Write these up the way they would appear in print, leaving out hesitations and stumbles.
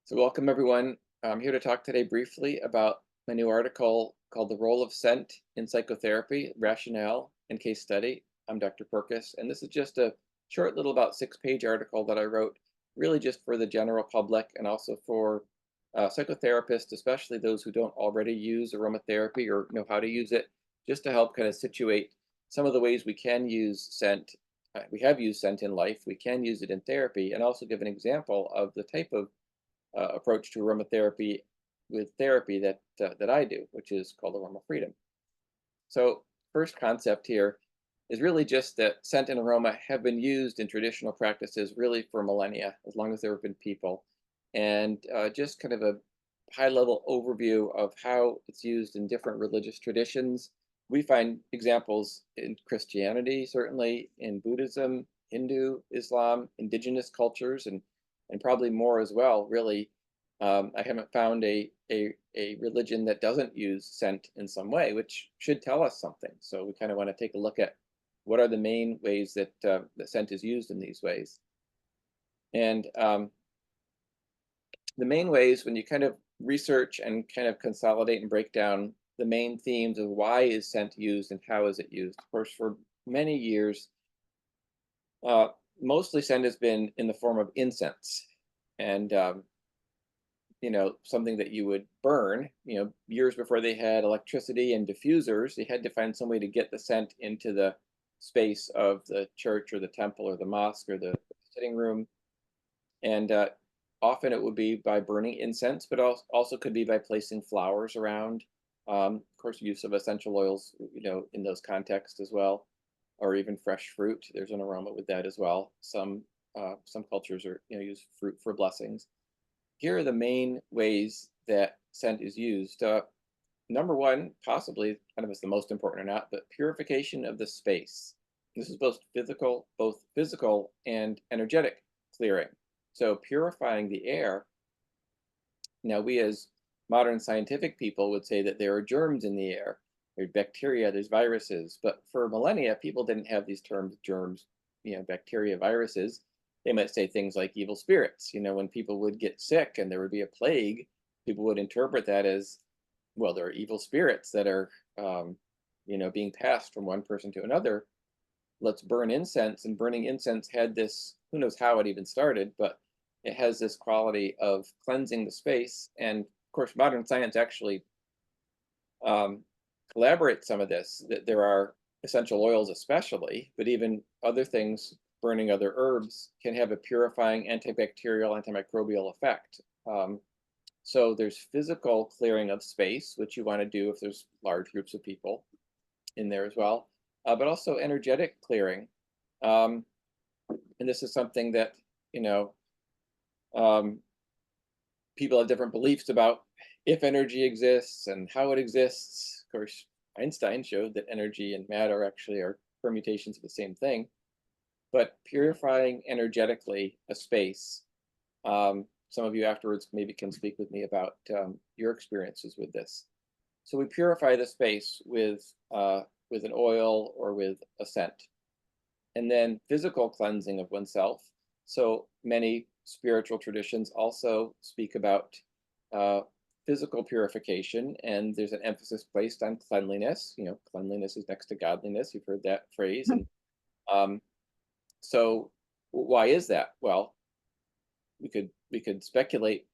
So welcome everyone. I'm here to talk today briefly about my new article called The Role of Scent in Psychotherapy, Rationale and Case Study. I'm Dr. Perkis, and this is just a short little about 6-page article that I wrote really just for the general public and also for psychotherapists, especially those who don't already use aromatherapy or know how to use it, just to help kind of situate some of the ways we can use scent. We have used scent in life, we can use it in therapy, and also give an example of the type of approach to aromatherapy with therapy that I do, which is called aroma freedom. So, first concept here is really just that scent and aroma have been used in traditional practices really for millennia, as long as there have been people, and just kind of a high-level overview of how it's used in different religious traditions. We find examples in Christianity, certainly in Buddhism, Hindu, Islam, indigenous cultures, and probably more as well. Really, I haven't found a religion that doesn't use scent in some way, which should tell us something. So we kind of want to take a look at what are the main ways that that scent is used in these ways. And the main ways, when you kind of research and kind of consolidate and break down the main themes of why is scent used and how is it used. Of course, for many years, uh, mostly scent has been in the form of incense. And something that you would burn. Years before they had electricity and diffusers, they had to find some way to get the scent into the space of the church or the temple or the mosque or the sitting room. And often it would be by burning incense, but also could be by placing flowers around. Of course, use of essential oils, in those contexts as well, or even fresh fruit. There's an aroma with that as well. Some cultures are use fruit for blessings. Here are the main ways that scent is used. Number one, possibly, I don't know if it's the most important or not, but purification of the space. This is both physical and energetic clearing. So purifying the air. Now, we as modern scientific people would say that there are germs in the air. There's bacteria, there's viruses. But for millennia, people didn't have these terms, germs, bacteria, viruses. They might say things like evil spirits. When people would get sick and there would be a plague, people would interpret that as, well, there are evil spirits that are, being passed from one person to another. Let's burn incense. And burning incense had this, who knows how it even started, but it has this quality of cleansing the space. And of course, modern science actually um, collaborates some of this. That there are essential oils, especially, but even other things, burning other herbs, can have a purifying antibacterial, antimicrobial effect. So there's physical clearing of space, which you want to do if there's large groups of people in there as well, but also energetic clearing. Um, and this is something that, you know, um, people have different beliefs about if energy exists and how it exists. Of course, Einstein showed that energy and matter actually are permutations of the same thing. But purifying energetically a space, some of you afterwards maybe can speak with me about your experiences with this. So we purify the space with an oil or with a scent. And then physical cleansing of oneself. So many spiritual traditions also speak about uh, physical purification, and there's an emphasis placed on cleanliness. Cleanliness is next to godliness. You've heard that phrase. And um, so why is that? Well, we could speculate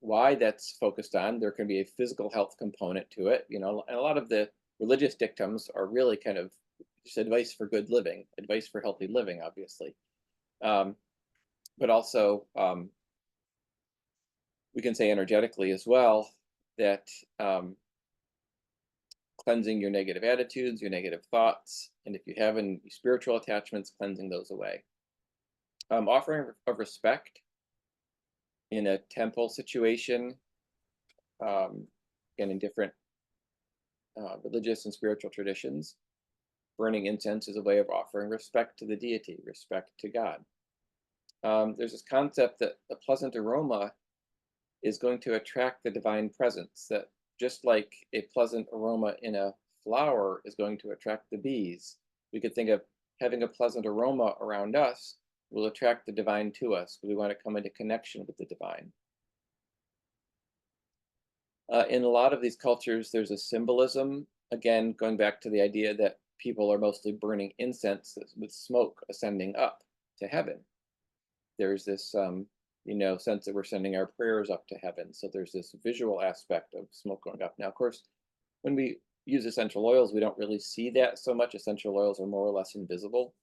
why that's focused on. There can be a physical health component to it, and a lot of the religious dictums are really kind of just advice for good living, advice for healthy living, obviously. Um, but also, we can say energetically as well that cleansing your negative attitudes, your negative thoughts, and if you have any spiritual attachments, cleansing those away. Offering of respect in a temple situation, and in different religious and spiritual traditions. Burning incense is a way of offering respect to the deity, respect to God. There's this concept that a pleasant aroma is going to attract the divine presence, that just like a pleasant aroma in a flower is going to attract the bees, we could think of having a pleasant aroma around us will attract the divine to us. We want to come into connection with the divine. In a lot of these cultures, there's a symbolism, again, going back to the idea that people are mostly burning incense with smoke ascending up to heaven. There's this, sense that we're sending our prayers up to heaven. So there's this visual aspect of smoke going up. Now, of course, when we use essential oils, we don't really see that so much. Essential oils are more or less invisible.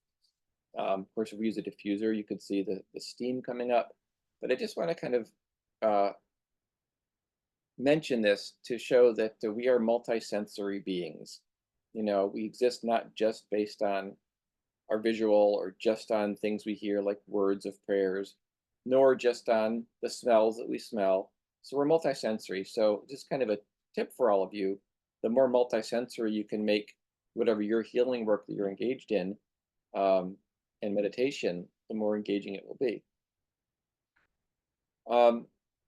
Of course, if we use a diffuser, you could see the steam coming up. But I just want to kind of uh, mention this to show that we are multisensory beings. We exist not just based on our visual or just on things we hear like words of prayers, nor just on the smells that we smell. So we're multisensory. So just kind of a tip for all of you, the more multisensory you can make whatever your healing work that you're engaged in, and meditation, the more engaging it will be.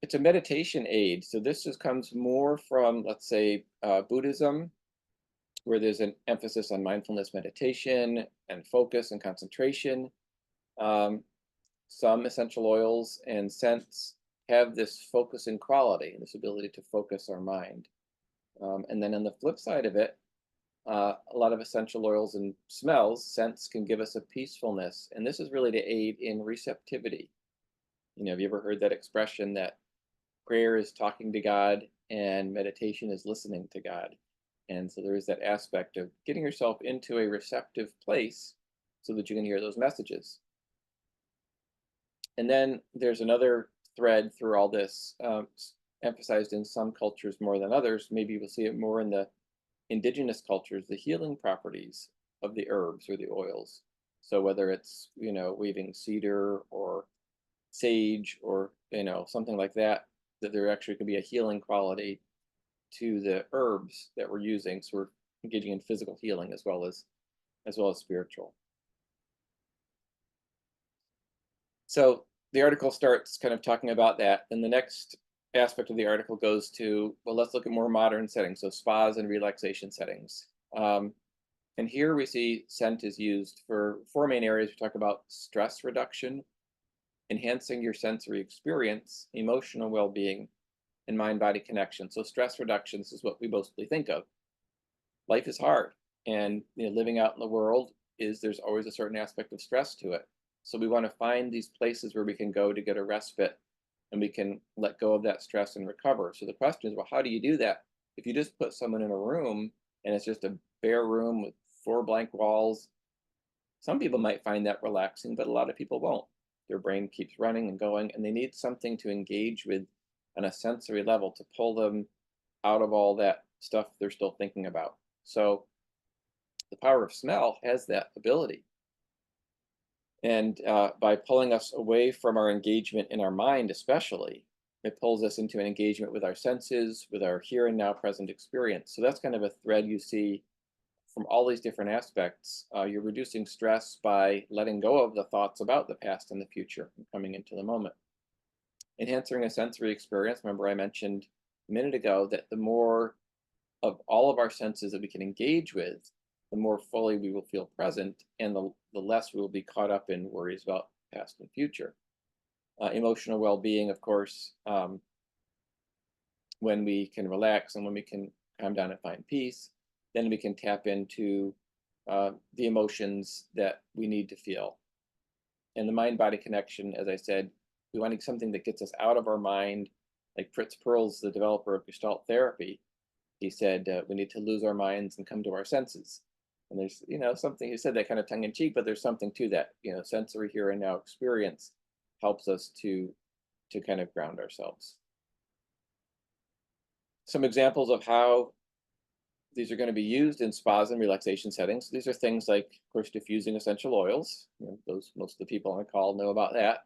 It's a meditation aid. So this just comes more from, let's say, Buddhism, where there's an emphasis on mindfulness meditation and focus and concentration. Some essential oils and scents have this focusing quality, this ability to focus our mind. And then on the flip side of it, a lot of essential oils and smells, scents can give us a peacefulness. And this is really to aid in receptivity. Have you ever heard that expression that prayer is talking to God and meditation is listening to God? And so there is that aspect of getting yourself into a receptive place so that you can hear those messages. And then there's another thread through all this, emphasized in some cultures more than others. Maybe we'll see it more in the indigenous cultures, the healing properties of the herbs or the oils. So whether it's, weaving cedar or sage or, something like that, that there actually could be a healing quality to the herbs that we're using. So we're engaging in physical healing as well as spiritual. So the article starts kind of talking about that. And the next aspect of the article goes to, well, let's look at more modern settings. So spas and relaxation settings. And here we see scent is used for four main areas. We talk about stress reduction, enhancing your sensory experience, emotional well-being, and mind-body connection. So stress reduction, this is what we mostly think of. Life is hard, and living out in the world there's always a certain aspect of stress to it. So we want to find these places where we can go to get a respite, and we can let go of that stress and recover. So the question is, well, how do you do that? If you just put someone in a room and it's just a bare room with four blank walls, some people might find that relaxing, but a lot of people won't. Their brain keeps running and going, and they need something to engage with on a sensory level to pull them out of all that stuff they're still thinking about. So the power of smell has that ability. And by pulling us away from our engagement in our mind, especially, it pulls us into an engagement with our senses, with our here and now present experience. So that's kind of a thread you see from all these different aspects. You're reducing stress by letting go of the thoughts about the past and the future and coming into the moment. Enhancing a sensory experience. Remember, I mentioned a minute ago that the more of all of our senses that we can engage with, the more fully we will feel present, and the less we will be caught up in worries about past and future. Emotional well-being, of course, when we can relax and when we can calm down and find peace, then we can tap into the emotions that we need to feel. And the mind-body connection, as I said, we want something that gets us out of our mind. Like Fritz Perls, the developer of Gestalt therapy, he said we need to lose our minds and come to our senses. And there's, something, he said that kind of tongue in cheek, but there's something to that. Sensory here and now experience helps us to kind of ground ourselves. Some examples of how these are going to be used in spas and relaxation settings. These are things like, of course, diffusing essential oils. Those most of the people on the call know about that.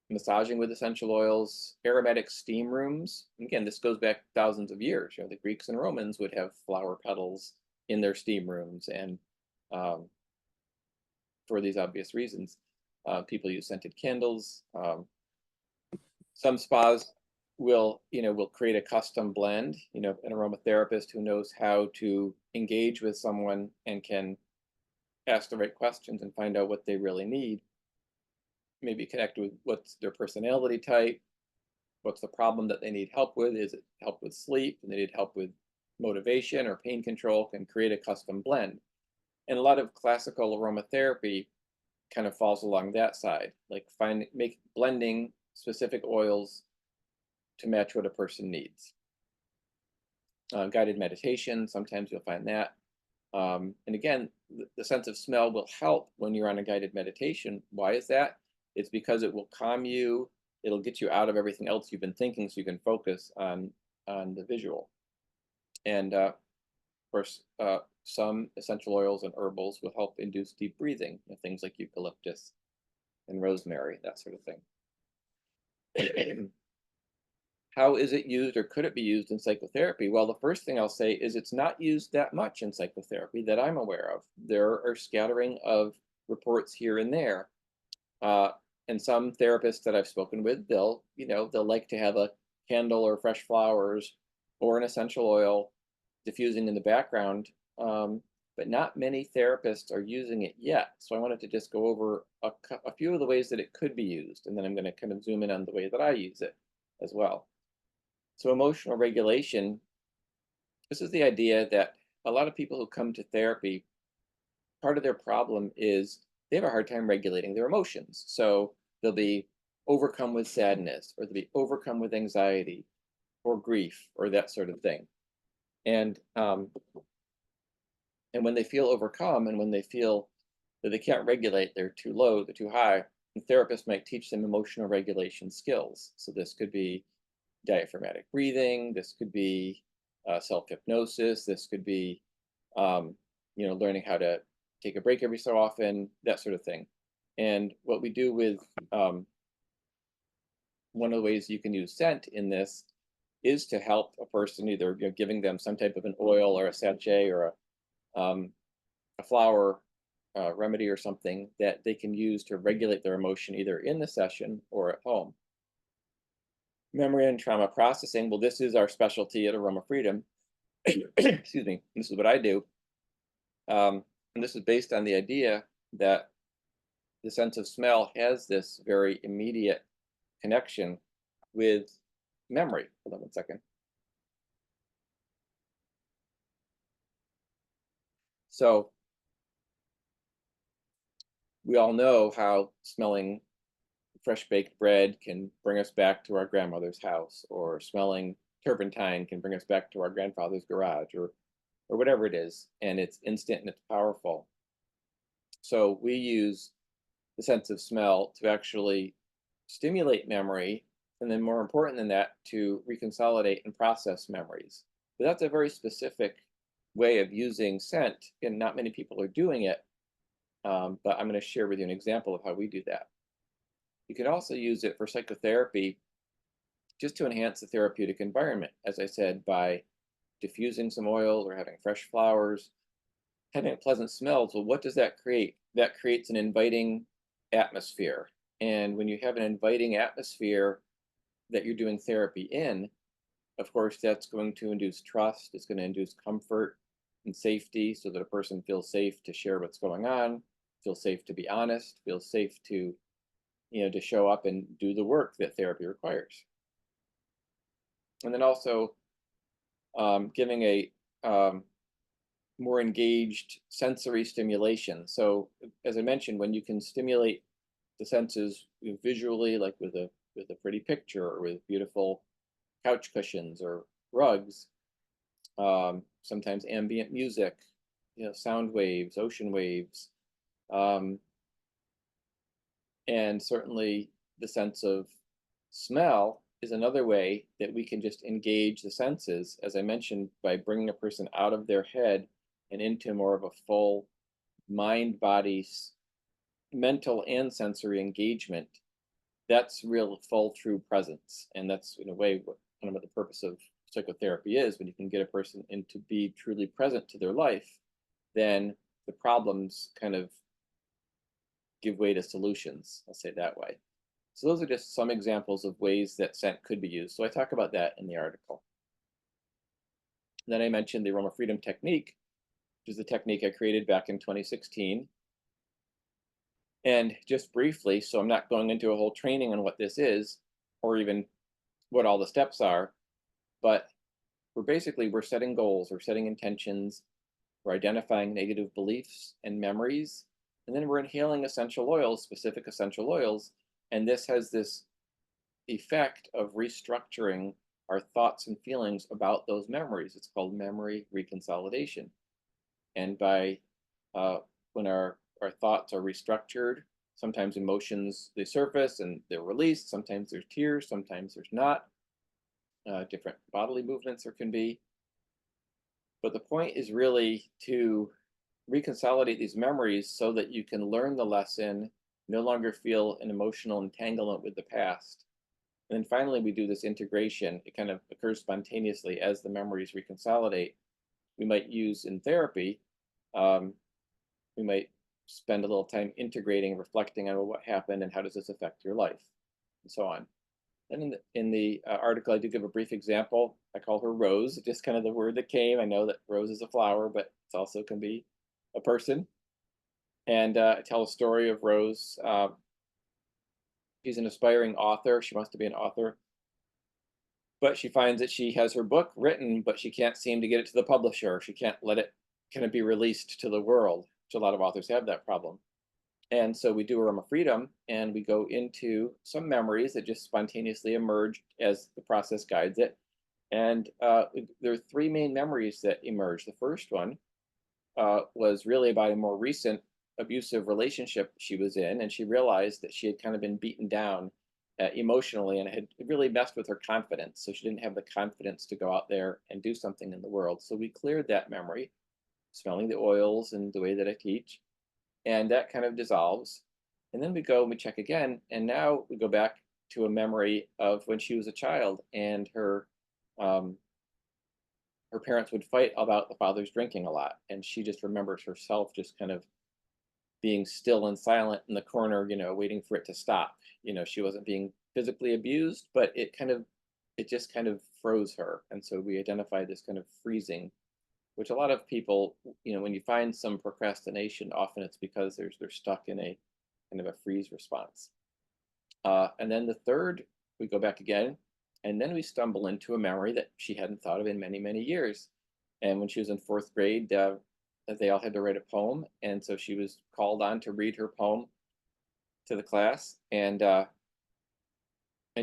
Massaging with essential oils, aromatic steam rooms. Again, this goes back thousands of years. The Greeks and Romans would have flower petals in their steam rooms, and for these obvious reasons, people use scented candles. Some spas will create a custom blend. An aromatherapist who knows how to engage with someone and can ask the right questions and find out what they really need. Maybe connect with what's their personality type, What's the problem that they need help with? Is it help with sleep? And they need help with motivation or pain control, can create a custom blend. And a lot of classical aromatherapy kind of falls along that side, like make blending specific oils to match what a person needs. Guided meditation, sometimes you'll find that. And again, the sense of smell will help when you're on a guided meditation. Why is that? It's because it will calm you. It'll get you out of everything else you've been thinking, so you can focus on the visual. And of course, some essential oils and herbals will help induce deep breathing, things like eucalyptus and rosemary, that sort of thing. How is it used, or could it be used in psychotherapy? Well, the first thing I'll say is it's not used that much in psychotherapy that I'm aware of. There are scattering of reports here and there. And some therapists that I've spoken with, they'll like to have a candle or fresh flowers or an essential oil diffusing in the background. But not many therapists are using it yet. So I wanted to just go over a few of the ways that it could be used, and then I'm going to kind of zoom in on the way that I use it as well. So emotional regulation, this is the idea that a lot of people who come to therapy, part of their problem is they have a hard time regulating their emotions. So they'll be overcome with sadness, or they'll be overcome with anxiety or grief or that sort of thing. And when they feel overcome, and when they feel that they can't regulate, they're too low, they're too high, the therapist might teach them emotional regulation skills. So this could be diaphragmatic breathing. This could be self-hypnosis. This could be, learning how to take a break every so often, that sort of thing. And what we do with one of the ways you can use scent in this is to help a person, either giving them some type of an oil or a sachet or a flower remedy or something that they can use to regulate their emotion, either in the session or at home. Memory and trauma processing, well, this is our specialty at Aroma Freedom. Excuse me, this is what I do. And this is based on the idea that the sense of smell has this very immediate connection with memory. Hold on one second. So we all know how smelling fresh baked bread can bring us back to our grandmother's house, or smelling turpentine can bring us back to our grandfather's garage, or whatever it is, and it's instant and it's powerful. So we use the sense of smell to actually stimulate memory, and then, more important than that, to reconsolidate and process memories. But that's a very specific way of using scent, and not many people are doing it. But I'm going to share with you an example of how we do that. You can also use it for psychotherapy, just to enhance the therapeutic environment, as I said, by diffusing some oil or having fresh flowers, having pleasant smells. Well, what does that create? That creates an inviting atmosphere. And when you have an inviting atmosphere that you're doing therapy in, of course, that's going to induce trust. It's going to induce comfort and safety, so that a person feels safe to share what's going on, feels safe to be honest, feels safe to to show up and do the work that therapy requires. And then also giving a more engaged sensory stimulation. So as I mentioned, when you can stimulate the senses visually, like with a pretty picture, or with beautiful couch cushions or rugs, sometimes ambient music, sound waves, ocean waves, and certainly the sense of smell is another way that we can just engage the senses, as I mentioned, by bringing a person out of their head and into more of a full mind, body, mental and sensory engagement. That's real, full, true presence. And that's, in a way, what the purpose of psychotherapy is. When you can get a person in to be truly present to their life, then the problems kind of give way to solutions, I'll say it that way. So those are just some examples of ways that scent could be used. So I talk about that in the article. Then I mentioned the Aroma Freedom technique, which is the technique I created back in 2016. And just briefly, so I'm not going into a whole training on what this is, or even what all the steps are, but we're setting goals, we're setting intentions, we're identifying negative beliefs and memories, and then we're inhaling essential oils, specific essential oils, and this has this effect of restructuring our thoughts and feelings about those memories. It's called memory reconsolidation. And by when our thoughts are restructured, sometimes emotions they surface and they're released. Sometimes there's tears, sometimes there's not. Different bodily movements there can be. But the point is really to reconsolidate these memories so that you can learn the lesson, no longer feel an emotional entanglement with the past. And then finally, we do this integration. It kind of occurs spontaneously as the memories reconsolidate. We might use in therapy, um, we might spend a little time integrating, reflecting on what happened and how does this affect your life, and so on. And in the article, I do give a brief example. I call her Rose, just kind of the word that came. I know that rose is a flower, but it also can be a person. And I tell a story of Rose. She's an aspiring author. She wants to be an author, but she finds that she has her book written, but she can't seem to get it to the publisher. She can't let it kind of be released to the world, which a lot of authors have that problem. And so we do a Realm of Freedom, and we go into some memories that just spontaneously emerged as the process guides it. And there are three main memories that emerge. The first one was really about a more recent abusive relationship she was in, and she realized that she had kind of been beaten down emotionally, and it had really messed with her confidence. So she didn't have the confidence to go out there and do something in the world. So we cleared that memory, smelling the oils and the way that I teach, and that kind of dissolves. And then we go and we check again, and now we go back to a memory of when she was a child, and um, her parents would fight about the father's drinking a lot, and she just remembers herself just kind of being still and silent in the corner, waiting for it to stop. She wasn't being physically abused, but it just kind of froze her. And so we identified this kind of freezing, which a lot of people, when you find some procrastination, often it's because they're stuck in a kind of a freeze response. And then the third, we go back again, and then we stumble into a memory that she hadn't thought of in many, many years. And when she was in fourth grade, they all had to write a poem, and so she was called on to read her poem to the class, and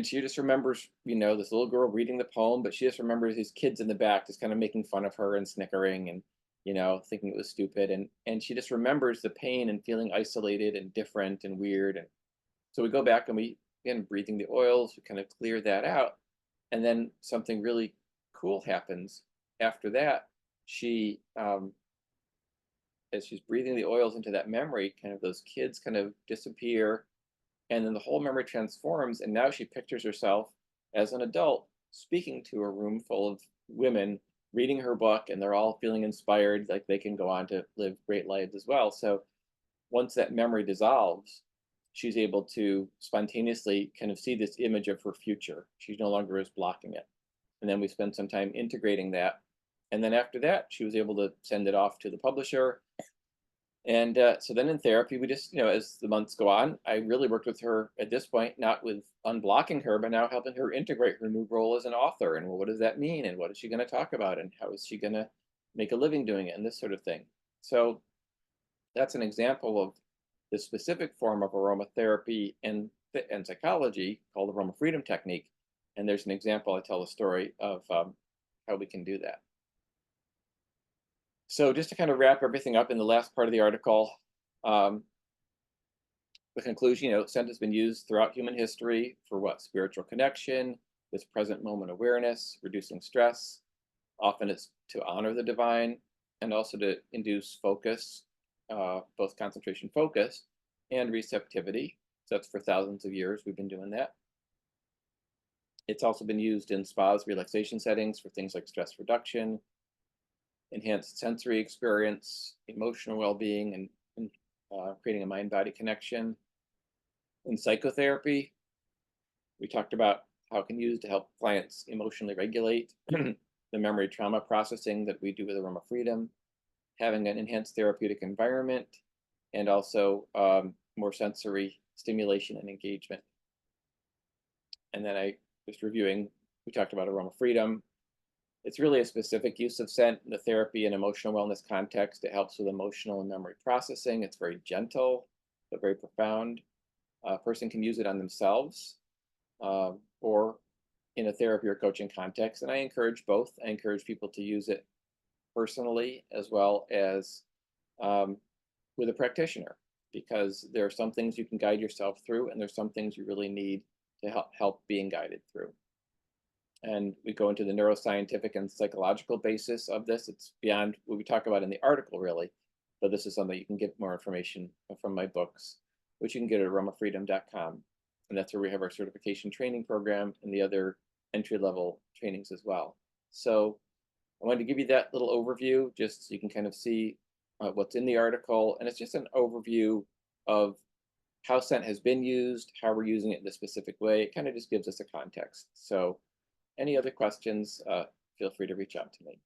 she just remembers, this little girl reading the poem, but she just remembers these kids in the back just kind of making fun of her and snickering and thinking it was stupid, and she just remembers the pain and feeling isolated and different and weird. And so we go back and we again breathing the oils, we kind of clear that out, and then something really cool happens after that. She as she's breathing the oils into that memory, kind of those kids kind of disappear, and then the whole memory transforms, and now she pictures herself as an adult speaking to a room full of women reading her book, and they're all feeling inspired, like they can go on to live great lives as well. So once that memory dissolves, she's able to spontaneously kind of see this image of her future. She no longer is blocking it. And then we spend some time integrating that. And then after that, she was able to send it off to the publisher. And so then in therapy, we just, as the months go on, I really worked with her at this point, not with unblocking her, but now helping her integrate her new role as an author. And well, what does that mean? And what is she going to talk about? And how is she going to make a living doing it? And this sort of thing. So that's an example of the specific form of aromatherapy and psychology called the Aroma Freedom Technique. And there's an example, I tell a story of how we can do that. So just to kind of wrap everything up in the last part of the article, the conclusion, scent has been used throughout human history for what? Spiritual connection, this present moment awareness, reducing stress. Often it's to honor the divine and also to induce focus, both concentration focus and receptivity. So that's for thousands of years we've been doing that. It's also been used in spas, relaxation settings for things like stress reduction, enhanced sensory experience, emotional well-being, and creating a mind-body connection. In psychotherapy, we talked about how it can be used to help clients emotionally regulate the memory trauma processing that we do with Aroma Freedom, having an enhanced therapeutic environment, and also more sensory stimulation and engagement. And then I just reviewing We talked about aroma freedom. It's really a specific use of scent in the therapy and emotional wellness context. It helps with emotional and memory processing. It's very gentle, but very profound. A person can use it on themselves or in a therapy or coaching context. And I encourage both. I encourage people to use it personally as well as um, with a practitioner, because there are some things you can guide yourself through, and there's some things you really need to help being guided through. And we go into the neuroscientific and psychological basis of this. It's beyond what we talk about in the article, really, but this is something you can get more information from my books, which you can get at aromafreedom.com. And that's where we have our certification training program and the other entry-level trainings as well. So I wanted to give you that little overview just so you can kind of see what's in the article. And it's just an overview of how scent has been used, how we're using it in a specific way. It kind of just gives us a context. So any other questions, feel free to reach out to me.